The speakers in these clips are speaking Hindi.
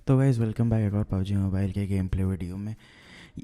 तो गाइज़ वेलकम बैक एक और पबजी मोबाइल के गेम प्ले वीडियो में।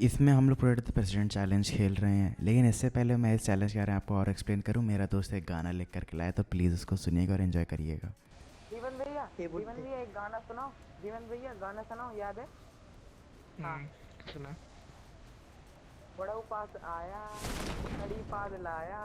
इसमें हम लोग प्रोडक्ट द प्रेसिडेंट चैलेंज खेल रहे हैं, लेकिन इससे पहले मैं इस चैलेंज के बारे में आपको और एक्सप्लेन करूं। मेरा दोस्त एक गाना लिख करके लाया, तो प्लीज़ उसको सुनिएगा और एंजॉय करिएगा। जीवन भैया एक गाना सुनाओ। जीवन भैया गाना सुनाओ, याद है? हाँ। सुना। बड़ऊ पास आया, घड़ी पास लाया,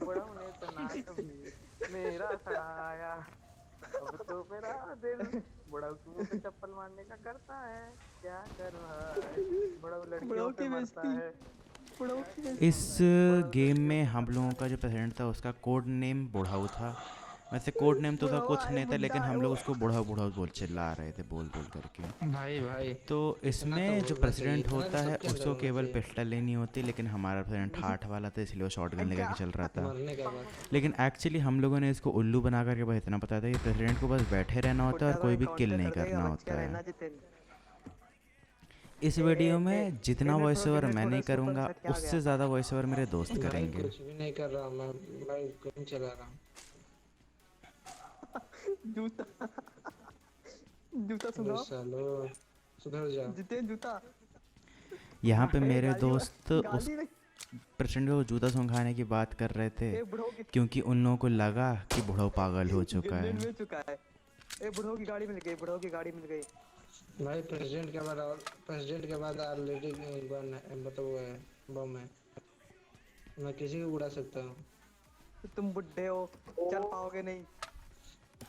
बड़ऊ ने तो ना कभी मेरा सड़ाया। अब तो मेरा दिल बड़ऊ की मुंह पे चप्पल मारने का करता है। क्या करूँ भाई, बड़ऊ लड़कियों पे मरता है। इस गेम में हम लोगों का जो प्रेसिडेंट था उसका कोड नेम बुढ़ाऊ था। वैसे कोड नेम तो उसका कुछ नहीं था, लेकिन हम लोग उसको बुढ़ाऊ बुढ़ाऊ बोल चिल्ला रहे थे बोल बोल करके। भाई तो इतना तो इसमें जो बोलना चाहिए, प्रेसिडेंट इतना तो होता है सबके अंदर उसको होना केवल चाहिए। पिस्टल लेनी होती, लेकिन हमारा प्रेसिडेंट हार्ट वाला था, इसलिए वो शॉटगन लेकर के चल रहा था। मरने का बाद लेकिन एक्चुअली हम लोगों ने इसको उल्लू बना करके बस इतना पता था कि प्रेसिडेंट को बस बैठे रहना होता है और कोई भी किल नहीं करना होता है। इस वीडियो में जितना वॉइस ओवर मैं नहीं करूँगा, उससे ज़्यादा वॉइस ओवर मेरे दोस्त भाई करेंगे। कुछ भी नहीं कर रहा हूँ मैं गेम चला रहा हूँ। जूता जूता सुनाओ। सालो सुधर जाओ। जितेन जूता। यहाँ पे मेरे गाली दोस्त उस गाली प्रेसिडेंट को जूता सुंघाने की बात कर रहे थे, ए बुढ़ो की क्योंकि उन लोगों को लगा कि बुढ़ऊ पागल हो चुका गंदे है। में चुका है। ए बुढ़ो की गाड़ी मिल गई, बुढ़ो की गाड़ी मिल गई। भाई प्रेसिडेंट के बाद ऑलरेडी गन है, मतलब वो है, बम है। मैं किसी को उड़ा सकता हूँ। तुम बुढ़े हो, चल पाओगे नहीं।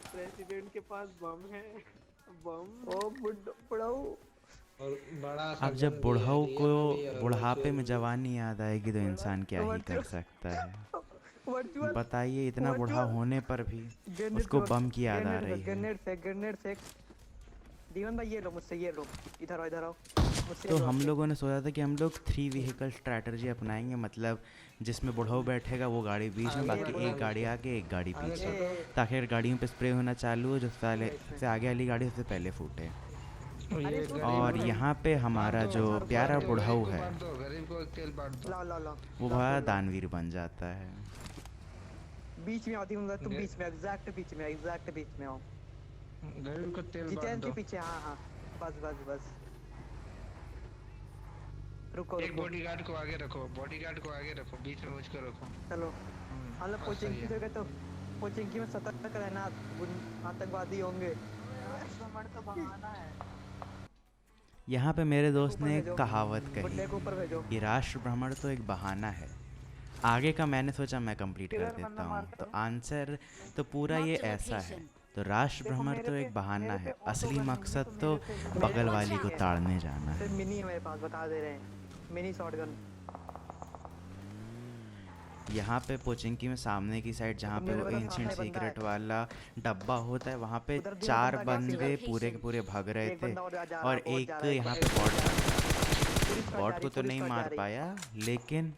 प्रेसिडेंट के पास बम है। बम ओ बुढ़ऊ। और बड़ा सा अब जब गन भी है, बुढ़ऊ को रियल में भी है और बुढ़ापे वर्चुअल में में भी। जवानी याद आएगी तो इंसान क्या ही कर सकता है। वर्चुअल बताइए, इतना बूढ़ा वर्चुअल होने पर भी ग्रेनेड उसको बम की याद आ ग्रेनेड रही है। ग्रेनेड फेंक। दीवन भाई ये लो मुझसे, ये लो। इधर आओ मुझसे तो लो हम आके। लोगों ने सोचा था कि हम लोग 3 व्हीकल स्ट्रैटेजी अपनाएंगे, मतलब जिसमें बुढ़ऊ बैठेगा वो गाड़ी बीच में, आगे बाकी बढ़ना एक गाड़ी मुझको, आगे एक गाड़ी आगे पीछे, छोड़ो। ताकि अगर गाड़ियों पे स्प्रे होना चालू हो जो सबसे आगे वाली गाड़ी सबसे पहले फूटे। ये और गरीब यहाँ पे बांट हमारा दो, जो प्यारा बांट दो, गरीब बुढ़ऊ को है बांट दो, गरीब को तेल बांट दो। ला वो बड़ा दानवीर बन जाता है। बीच में आती हूँ तुम, गे- बीच में एग्जैक्ट बीच में आओ। गरीब को तेल बांट जितेन के दो। पीछे। हाँ बस रुको एक रुको। बॉडीगार्ड को आगे रखो, बीच में मुझको रखो। चलो हम लोग बस सही पोचिंकी है। से गए तो पोचिंकी में सतर्क रहना, आतंकवादी होंगे। तो बहाना है। यहाँ पे मेरे दोस्त ऊपर ने एक भेजो, कहावत बुड्ढे कही को ऊपर भेजो। कि राष्ट्र भ्रमण तो एक बहाना है। आगे का मैंने सोचा मैं कंप्लीट कर देता हूँ, तो आंसर तो पूरा ये ऐसा है। तो राष्ट्र देखो भ्रमण तो एक बहाना है, असली मकसद तो बगल वाली को ताड़ने जाना है। मिनी है मेरे पास, बता दे रहे हैं, मिनी शॉटगन। यहाँ पे पोचिंकी में सामने की साइड जहाँ पे वो एंशिएंट सीक्रेट वाला डब्बा होता है, वहाँ पे 4 बंदे पूरे के पूरे भाग रहे एक थे। बंदा और जा रहा और है, बहुत जा एक रहा है। यहाँ पे पुलिस बॉट को तो नहीं मार पाया, लेकिन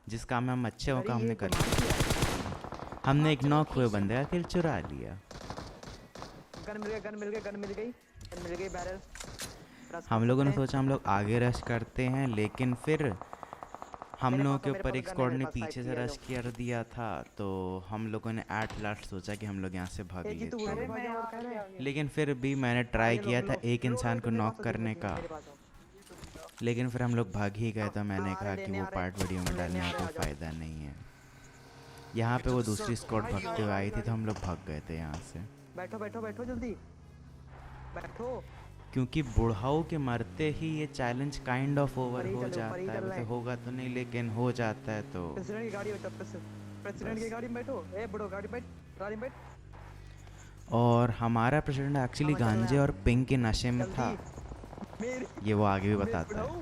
जिस काम में हम अच्छे हों का हमने कर लिया। हमने एक नॉक हुए बंदे का किल चुरा लिया। गन मिल गई बैरल। हम लोगों ने सोचा हम लोग आगे रश करते हैं, लेकिन फिर हम लोगों के ऊपर एक स्क्वाड ने पीछे से रश कर दिया था, तो हम लोगों ने एट लास्ट सोचा कि हम लोग यहाँ से भाग लेते हैं। लेकिन फिर भी मैंने ट्राई किया था एक इंसान को नॉक करने का, लेकिन फिर हम लोग भाग ही गए, तो मैंने कहा कि वो पार्ट वीडियो में डालने का कोई फ़ायदा नहीं है। यहाँ पे वो दूसरी स्क्वाड भागते हुए आई थी, तो हम लोग भाग गए थे यहाँ से। बैठो जल्दी बैठो। क्योंकि बुढ़ाऊ के मरते ही ये चैलेंज काइंड ऑफ ओवर हो जाता है। वैसे होगा तो नहीं, लेकिन हो जाता है। तो प्रेसिडेंट की गाड़ी बैठो, प्रेसिडेंट की गाड़ी में बैठो। ए बुढ़ो गाड़ी में बैठ। और हमारा प्रेसिडेंट एक्चुअली गांजे और पिंक के नशे में था, ये वो आगे भी बताता है।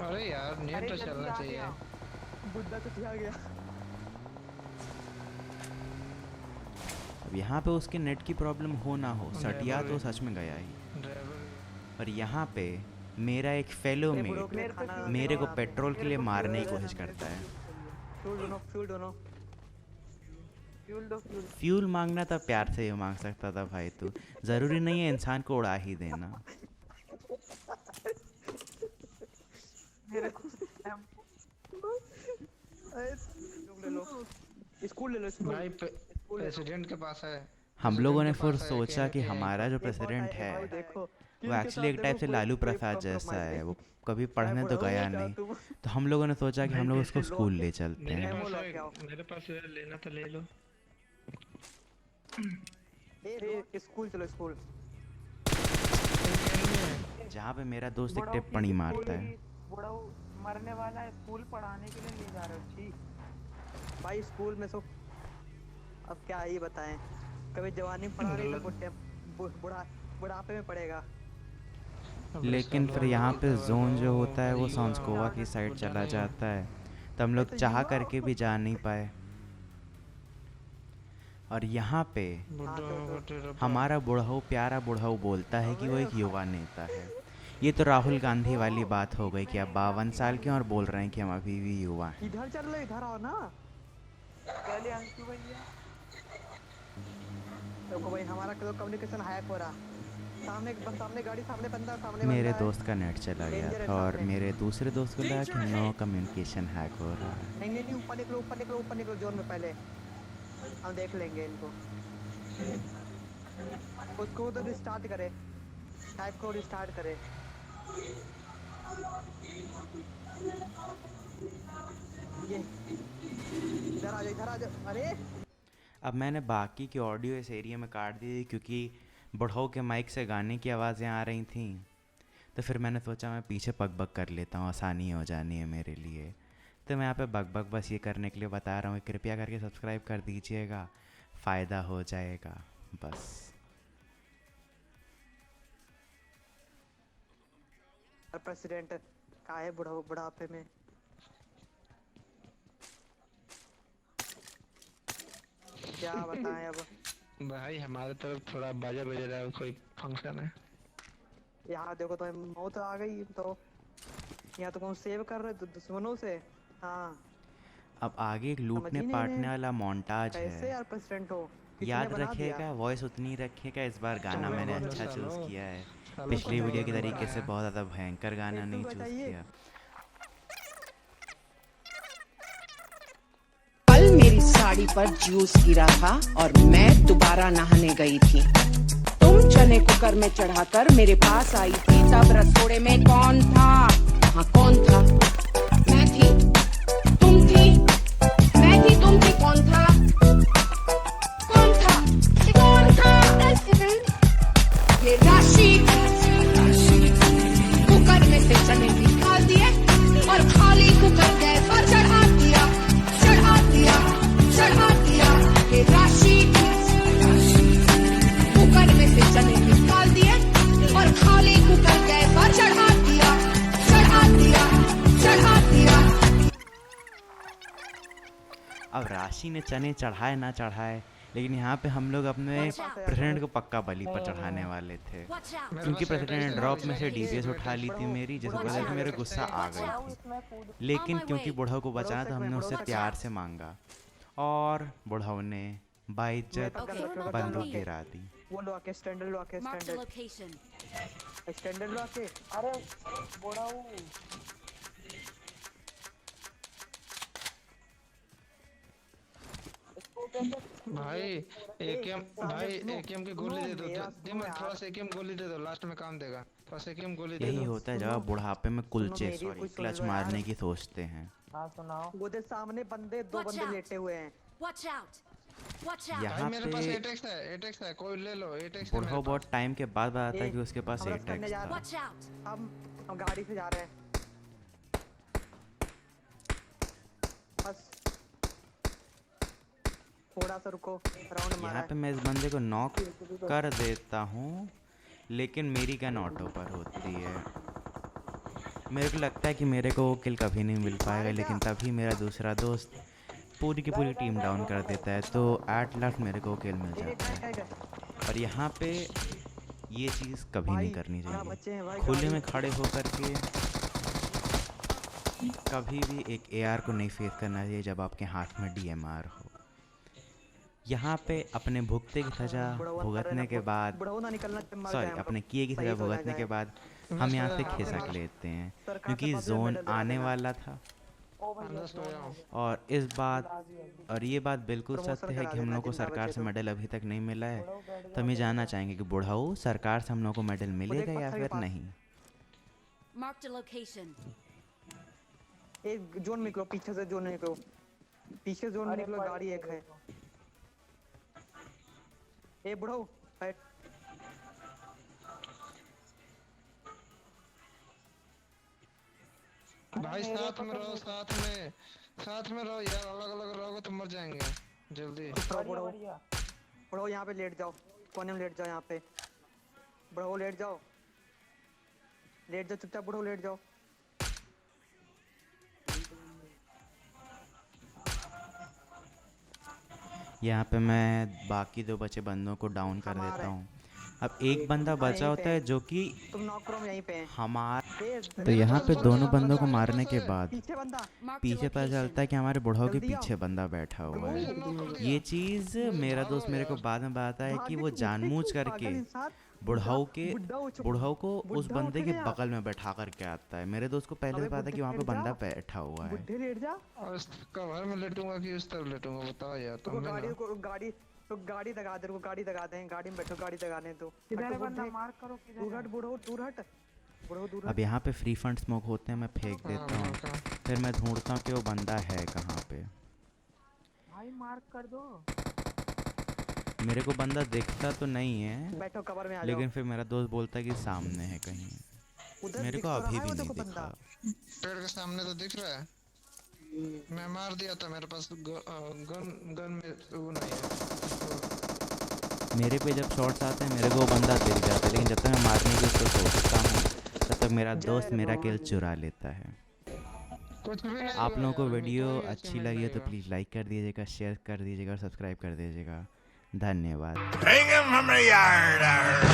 अरे यार नेट तो चलना चाहिए। बुड्ढा तो आ गया। अब यहाँ पे उसके नेट की प्रॉब्लम हो ना हो, सटिया तो सच में गया ही। ड्राइवर और यहाँ पे मेरा एक फेलो मेट मेरे को पेट्रोल के लिए मारने की कोशिश करता है। फ्यूल मांगना था, प्यार से ही मांग सकता था भाई। तू ज़रूरी नहीं है इंसान को उड़ा ही देना। ले लो स्कूल ले लो स्कूल। भाई स्कूल ले लो। प्रेसिडेंट के पास है। हम लोगों ने प्रेसिडेंट के फिर पास है सोचा कि AI हमारा का। जो एक और प्रेसिडेंट एक है भाई देखो वो किल के एक्चुअली साथ एक टाइप देखो से कोई लालू कोई प्रसाद जैसा कॉम्प्रोमाइज है, नहीं। वो कभी मैं पढ़ने तो बड़ा गया हूँ क्या नहीं। तुम। तो हम लोगों ने सोचा कि भाई हम लोग उसको प्रेसिडेंट स्कूल ले चलते मेरे हैं। पास एमो है, लो क्या हो। मेरे पास है, लेना तो ले लो। ए स्कूल चलो स्कूल। एनिमी है। जहाँ पे मेरा दोस्त एक बड़ाऊ की टिप्पणी स्कूल मारता है। की बड़ाऊ मरने वाला है, स्कूल पढ़ाने के लिए ले जा रहे हो। छी भाई स्कूल में सो अब क्या ही बताएं। कभी जवानी में पढ़ा रही तो बुढ़ा बुढ़ापे में पड़ेगा। अबे लेकिन सालो फिर यहाँ पे जोन जो होता है वो युवा सांसकोवा की साइड बुढ़ा चला नहीं हो। जाता है, तो हम भाई लोग तो चाह युवा करके भी जा नहीं पाए। और यहाँ पे बुढ़ा तो बटे रब्बा। हमारा बुढ़ऊ प्यारा बुढ़ऊ बोलता है कि वो अबे एक युवा नेता है। ये तो राहुल गांधी वाली बात हो गई कि आप 52 साल के हैं और बोल रहे हैं कि हम अभी भी युवा हैं। इधर चल लो, इधर आओ ना पहले अंशु भैया। देखो भाई हमारा कम्युनिकेशन हैक हो रहा। सामने गाड़ी, सामने बंदा, सामने मेरे बंदा है। दोस्त का नेट चला गया डेंजर है था और सामने। मेरे दूसरे दोस्त को लगा कि हम लोगों का कम्युनिकेशन हैक हो रहा है। नहीं नहीं नहीं, ऊपर निकलो ऊपर निकलो ऊपर निकलो जोन में पहले। हम देख लेंगे इनको। उसको तो रिस्टार्ट करे, टाइप को रिस्टार्ट करे। ये इधर आ जाओ, इधर आ जाओ। अरे अब मैंने बाकी की ऑडियो इस एरिया में काट दी क्योंकि बुढ़ऊ के माइक से गाने की आवाज़ें आ रही थी। तो फिर मैंने सोचा मैं पीछे पग बग कर लेता हूँ, आसानी हो जानी है मेरे लिए। तो मैं यहाँ पे बग बग बस ये करने के लिए बता रहा हूँ, कृपया करके सब्सक्राइब कर दीजिएगा, फ़ायदा हो जाएगा बस। प्रेसिडेंट का है बुढ़ापे में। क्या बताएं अब। भाई हमारे तरफ थोड़ा बाजा बज रहा है, कोई फंक्शन है। यहाँ देखो तो मौत आ गई। तो यहाँ तो कौन सेव कर रहे दुश्मनों से। हाँ अब आगे एक समझ लूटने ही नहीं पाटने इन्हें। वाला मोन्टाज कैसे है। यार प्रेसिडेंट हो, किसी ने याद बना दिया। रखिएगा, वॉइस उतनी रखिएगा। इस बार गाना चलो मैंने बोलो अच्छा सालो, चूज़ किया है, सालो पिछली को वीडियो की बोलो तरीके से बताया। बहुत ज़्यादा भयंकर गाना एक नहीं तुमको चूज़ चाहिए। किया। कल मेरी साड़ी पर जूस गिरा था और मैं दोबारा नहाने गई थी। तुम चने कुकर में चढ़ाकर मेरे पास आई थी, तब रसोड़े में कौन था? हाँ कौन था? मैं थी, तुम थी, मैं थी, तुम थी, कौन था? कौन था? कौन था? ये राशि कुकर में से चने निकाल दिए और खाली कुकर गैस पर चढ़ा दिया, चढ़ा दिया, चढ़ा दिया। ये राशि कुकर में से चने निकाल दिए और खाली कुकर गैस पर चढ़ा दिया, चढ़ा दिया, चढ़ा दिया। अब राशि ने चने चढ़ाए ना चढ़ाए, लेकिन यहाँ पे हम लोग अपने प्रेसिडेंट को पक्का बलि पर चढ़ाने वाले थे, क्योंकि प्रेसिडेंट ने ड्रॉप में से डीपीएस उठा ली थी मेरी, जिस वजह से मेरे गुस्सा आ गई थी। लेकिन क्योंकि बुढ़ऊ को बचाना था, हमने उससे प्यार से मांगा और बुढ़ऊ ने बाइज्जत बंदूक गिरा दी। वो लो आके स्टैंडर्ड लो आके Marked a standard location. Standard लो आके। अरे बुढ़ाऊ भाई एकेएम, भाई एकेएम की गोली दे दो। मेरा दे सुनो मत, यार। थोड़ा सा एकेएम गोली दे दो, लास्ट में काम देगा। थोड़ा सा एकेएम गोली दे यही दो। होता है जब आप बुढ़ापे में कुलचे मेरी सॉरी कुछ सुन क्लच लो यार। मारने की सोचते हैं। हाँ सुनाओ। वो दे सामने बंदे दो Watch बंदे out. लेटे हुए हैं। Watch out! Watch out! यहाँ भाई मेरे पास पे एटेक्स है, एटेक्स है, कोई ले लो। एटेक्स है मेरे बुढ़ऊ पास। बहुत टाइम के बाद बताता है कि उसके पास हम रस करने एटेक्स जा था। रहे Watch out! हम गाड़ी से जा रहे हैं। बस थोड़ा सा रुको, राउंड मारा यहाँ है। पे मैं इस बंदे को नॉक कर देता हूँ, लेकिन मेरी गन ऑटो पर होती है। मेरे को लगता है कि मेरे को वो किल कभी नहीं मिल पाएगा, लेकिन तभी मेरा दूसरा दोस्त पूरी की पूरी टीम डाउन कर देता है, तो एट लास्ट मेरे को किल मिल जाता है। और यहाँ पे ये चीज़ कभी नहीं करनी बच्चे हैं भाई, चाहिए। खुले गाड़ी- में खड़े होकर के कभी भी एक एआर को नहीं फेस करना चाहिए जब आपके हाथ में डीएमआर हो। यहाँ पे अपने भुगते की सजा भुगतने के बाद, बुढ़ाऊ ना निकलना मर सॉरी जाए हम अपने लोग। किए की सही सजा तो भुगतने जाए। के बाद हम यहाँ से खिसक लेते हैं, सरकार से क्योंकि 5,000 जोन मेडल दिला आने देना। वाला था ओ भाई अंदर सो जाओ। और ये बात बिल्कुल सत्य है कि हम लोग को सरकार से मेडल अभी तक नहीं मिला है। तो हम ये जानना चाहेंगे कि बुढ़ाऊ सरकार से हम लोग को मेडल मिलेगा या फिर नहीं। Marked a location. एक जोन में निकलो, पीछे से जोन में निकलो, पीछे जोन में निकलो, गाड़ी एक है। ए बुढ़ाऊ हट। भाई साथ में रहो, साथ में रहो यार, अलग अलग रहोगे तो मर जाएंगे जल्दी। बुढ़ाऊ बुढ़ाऊ यहाँ पे लेट जाओ, कोने में लेट जाओ, यहाँ पे बुढ़ाऊ लेट जाओ चुपचाप, बुढ़ाऊ लेट जाओ। यहाँ पे मैं बाकी 2 बचे बंदों को डाउन कर देता हूँ। अब एक बंदा बचा होता है जो कि तुम नॉक करो, यहीं पे हमारा। तो यहाँ पे दोनों बंदों को मारने के बाद पीछे बंदा। Marked a पीछे पता location. चलता है कि हमारे बुढ़ाऊ के पीछे बंदा बैठा हुआ है। ये चीज़ मेरा दोस्त मेरे को बाद में बताता है कि वो जानबूझ करके बुढ़ाऊ को उस बंदे के बगल में बैठा करके आता है। मेरे दोस्त को पहले से पता है कि वहाँ पे बंदा बैठा हुआ है। बुढ़े लेट जा। और इस कवर में लेटूंगा कि उस तरफ लेटूंगा, बताओ यार तुम ना। गाड़ी लगा दे, गाड़ी लगा दें, गाड़ी में बैठो, गाड़ी लगाने दो। किधर है बंदा? मार करो किधर दूर हट बुढ़ो, दूर हट बुढ़ो, दूर हट। अब यहाँ पे फ्री फंड स्मोक होते हैं, मैं फेंक देता हूँ। फिर मैं ढूंढता हूँ कि वो बंदा है कहाँ पे। भाई मार कर दो। मेरे को बंदा दिखता तो नहीं है, बैठो कवर में आ जाओ। लेकिन फिर मेरा दोस्त बोलता है कि सामने है कहीं। उधर मेरे दिख को तो रहा अभी है भी वो नहीं देखो दिखा। बंदा। पेड़ के सामने तो दिख रहा है, मैं मार दिया था, मेरे पास गन में वो नहीं है। मेरे पे जब शॉट्स आते हैं मेरे को वो बंदा दिख जाता है, लेकिन जब तक मैं मारने की उसको सोचता हूँ तब तक मेरा दोस्त मेरा किल चुरा लेता है। कुछ भी नहीं आप हुआ लोगों को यार, वीडियो कोई अच्छी achievement लगी है नहीं तो हुआ। प्लीज़ लाइक कर दीजिएगा, शेयर कर दीजिएगा और सब्सक्राइब कर दीजिएगा। धन्यवाद। Hang him from the yard.